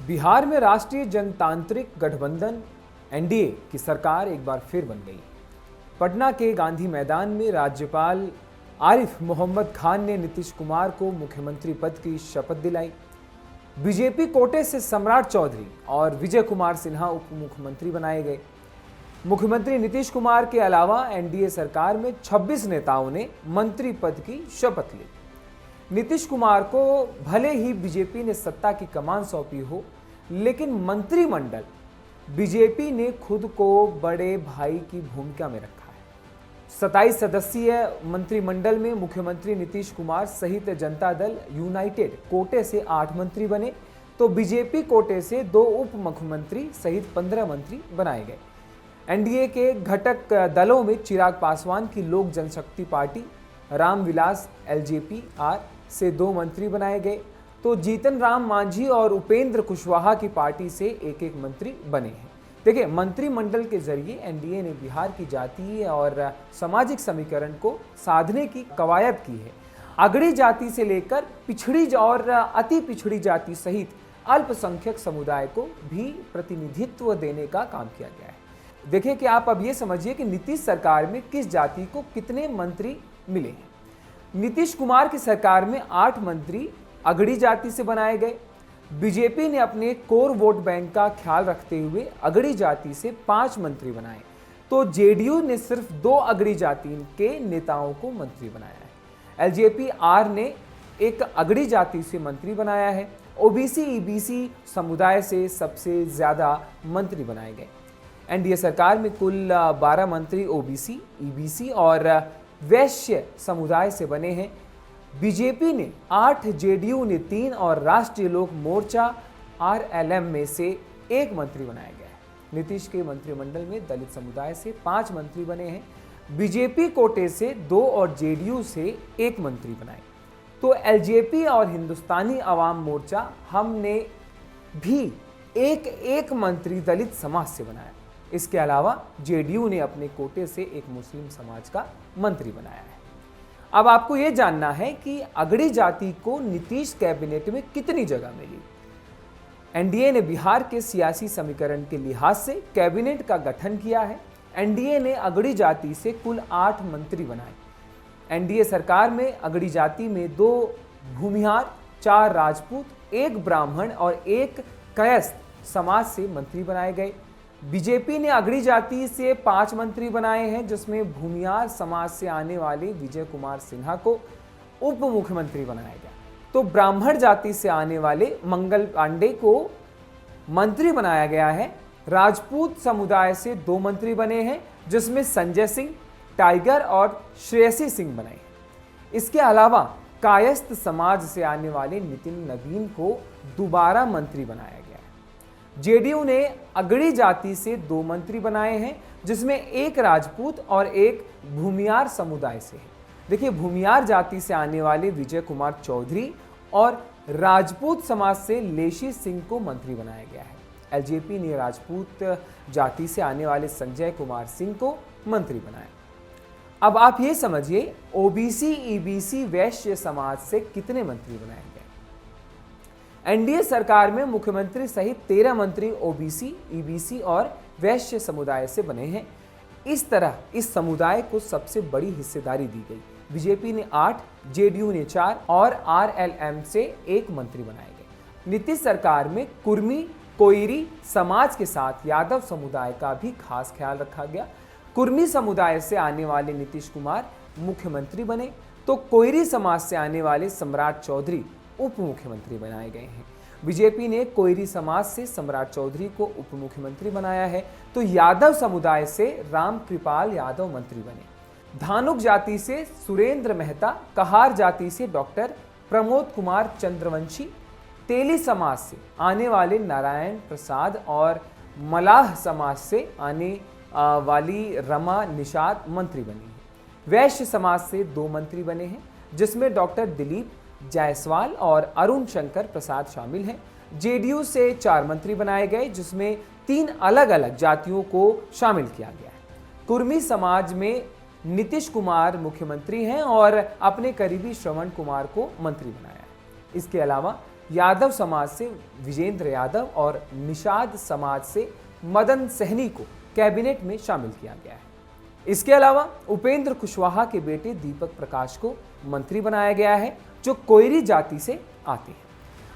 बिहार में राष्ट्रीय जनतांत्रिक गठबंधन एनडीए की सरकार एक बार फिर बन गई। पटना के गांधी मैदान में राज्यपाल आरिफ मोहम्मद खान ने नीतीश कुमार को मुख्यमंत्री पद की शपथ दिलाई। बीजेपी कोटे से सम्राट चौधरी और विजय कुमार सिन्हा उप मुख्यमंत्री बनाए गए। मुख्यमंत्री नीतीश कुमार के अलावा एनडीए सरकार में 26 नेताओं ने मंत्री पद की शपथ ली। नीतीश कुमार को भले ही बीजेपी ने सत्ता की कमान सौंपी हो, लेकिन मंत्रिमंडल बीजेपी ने खुद को बड़े भाई की भूमिका में रखा है। 27 सदस्यीय मंत्रिमंडल में मुख्यमंत्री नीतीश कुमार सहित जनता दल यूनाइटेड कोटे से 8 मंत्री बने, तो बीजेपी कोटे से 2 उप मुख्यमंत्री सहित 15 मंत्री बनाए गए। एनडीए के घटक दलों में चिराग पासवान की लोक जनशक्ति पार्टी, रामविलास एलजेपी आर से 2 मंत्री बनाए गए, तो जीतन राम मांझी और उपेंद्र कुशवाहा की पार्टी से एक मंत्री बने हैं। देखिए, मंत्रिमंडल के जरिए एनडीए ने बिहार की जातीय और सामाजिक समीकरण को साधने की कवायद की है। अगड़ी जाति से लेकर पिछड़ी और अति पिछड़ी जाति सहित अल्पसंख्यक समुदाय को भी प्रतिनिधित्व देने का काम किया गया है। देखिए कि आप अब ये समझिए कि नीतीश सरकार में किस जाति को कितने मंत्री मिले हैं। नीतीश कुमार की सरकार में 8 मंत्री अगड़ी जाति से बनाए गए। बीजेपी ने अपने कोर वोट बैंक का ख्याल रखते हुए अगड़ी जाति से 5 मंत्री बनाए, तो जेडीयू ने सिर्फ 2 अगड़ी जाति के नेताओं को मंत्री बनाया है। एलजेपी आर ने एक अगड़ी जाति से मंत्री बनाया है। ओबीसी ईबीसी समुदाय से सबसे ज्यादा मंत्री बनाए गए। एनडीए सरकार में कुल 12 मंत्री ओबीसी, ईबीसी और वैश्य समुदाय से बने हैं। बीजेपी ने 8, जेडीयू ने 3 और राष्ट्रीय लोक मोर्चा आरएलएम में से 1 मंत्री बनाया गया है। नीतीश के मंत्रिमंडल में दलित समुदाय से 5 मंत्री बने हैं। बीजेपी कोटे से 2 और जेडीयू से 1 मंत्री बनाए, तो एलजेपी और हिंदुस्तानी अवाम मोर्चा हमने भी एक मंत्री दलित समाज से बनाया। इसके अलावा जेडीयू ने अपने कोटे से एक मुस्लिम समाज का मंत्री बनाया है। अब आपको यह जानना है कि अगड़ी जाति को नीतीश कैबिनेट में कितनी जगह मिली। एनडीए ने बिहार के सियासी समीकरण के लिहाज से कैबिनेट का गठन किया है। एनडीए ने अगड़ी जाति से कुल 8 मंत्री बनाए। एनडीए सरकार में अगड़ी जाति में 2 भूमिहार, 4 राजपूत, 1 ब्राह्मण और 1 कायस्थ समाज से मंत्री बनाए गए। बीजेपी ने अगड़ी जाति से 5 मंत्री बनाए हैं, जिसमें भूमिहार समाज से आने वाले विजय कुमार सिन्हा को उप मुख्यमंत्री बनाया गया, तो ब्राह्मण जाति से आने वाले मंगल पांडे को मंत्री बनाया गया है। राजपूत समुदाय से 2 मंत्री बने हैं, जिसमें संजय सिंह, टाइगर और श्रेयसी सिंह बने हैं। इसके अलावा कायस्थ समाज से आने वाले नितिन नवीन को दोबारा मंत्री बनाया गया है। जेडीयू ने अगड़ी जाति से 2 मंत्री बनाए हैं, जिसमें 1 राजपूत और 1 भूमियार समुदाय से है। देखिए, भूमियार जाति से आने वाले विजय कुमार चौधरी और राजपूत समाज से लेशी सिंह को मंत्री बनाया गया है। एलजेपी ने राजपूत जाति से आने वाले संजय कुमार सिंह को मंत्री बनाया। अब आप ये समझिए, ओबीसी ईबीसी वैश्य समाज से कितने मंत्री बनाए गए। एनडीए सरकार में मुख्यमंत्री सहित 13 मंत्री ओबीसी, ईबीसी और वैश्य समुदाय से बने हैं। इस तरह इस समुदाय को सबसे बड़ी हिस्सेदारी दी गई। बीजेपी ने 8, जेडीयू ने 4 और आरएलएम से 1 मंत्री बनाए गए। नीतीश सरकार में कुर्मी कोइरी समाज के साथ यादव समुदाय का भी खास ख्याल रखा गया। कुर्मी समुदाय से आने वाले नीतीश कुमार मुख्यमंत्री बने, तो कोइरी समाज से आने वाले सम्राट चौधरी उप मुख्यमंत्री बनाए गए हैं। बीजेपी ने कोइरी समाज से सम्राट चौधरी को उप मुख्यमंत्री बनाया है, तो यादव समुदाय से राम कृपाल यादव मंत्री बने। धानुक जाति से सुरेंद्र मेहता, कहार जाति से डॉक्टर प्रमोद कुमार चंद्रवंशी, तेली समाज से आने वाले नारायण प्रसाद और मलाह समाज से आने वाली रमा निषाद मंत्री बनी है। वैश्य समाज से 2 मंत्री बने हैं, जिसमें डॉक्टर दिलीप जायसवाल और अरुण शंकर प्रसाद शामिल हैं। जेडीयू से 4 मंत्री बनाए गए, जिसमें 3 अलग अलग जातियों को शामिल किया गया है। कुर्मी समाज में नीतीश कुमार मुख्यमंत्री हैं और अपने करीबी श्रवण कुमार को मंत्री बनाया है। इसके अलावा यादव समाज से विजेंद्र यादव और निषाद समाज से मदन सहनी को कैबिनेट में शामिल किया गया है। इसके अलावा उपेंद्र कुशवाहा के बेटे दीपक प्रकाश को मंत्री बनाया गया है, जो कोयरी जाति से आते हैं।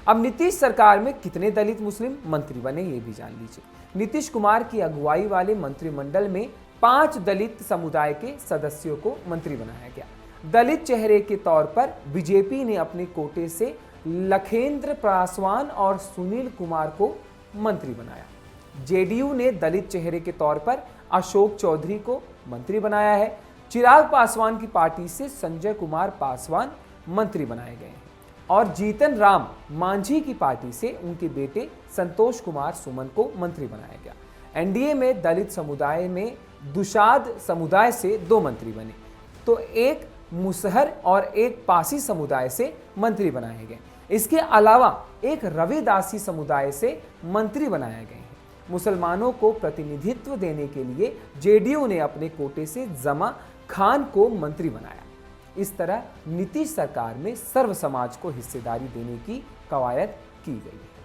अब नीतीश सरकार में कितने दलित मुस्लिम मंत्री बने, ये भी जान लीजिए। नीतीश कुमार की अगुवाई वाले मंत्रिमंडल में 5 दलित समुदाय के सदस्यों को मंत्री बनाया गया। दलित चेहरे के तौर पर बीजेपी ने अपने कोटे से लखेंद्र पासवान और सुनील कुमार को मंत्री बनाया। जेडीयू ने दलित चेहरे के तौर पर अशोक चौधरी को मंत्री बनाया है। चिराग पासवान की पार्टी से संजय कुमार पासवान मंत्री बनाए गए हैं और जीतन राम मांझी की पार्टी से उनके बेटे संतोष कुमार सुमन को मंत्री बनाया गया। एनडीए में दलित समुदाय में दुशाद समुदाय से 2 मंत्री बने, तो एक मुसहर और एक पासी समुदाय से मंत्री बनाए गए। इसके अलावा एक रविदासी समुदाय से मंत्री बनाए गए हैं। मुसलमानों को प्रतिनिधित्व देने के लिए जेडीयू ने अपने कोटे से जमा खान को मंत्री बनाया। इस तरह नीतीश सरकार में सर्व समाज को हिस्सेदारी देने की कवायद की गई है।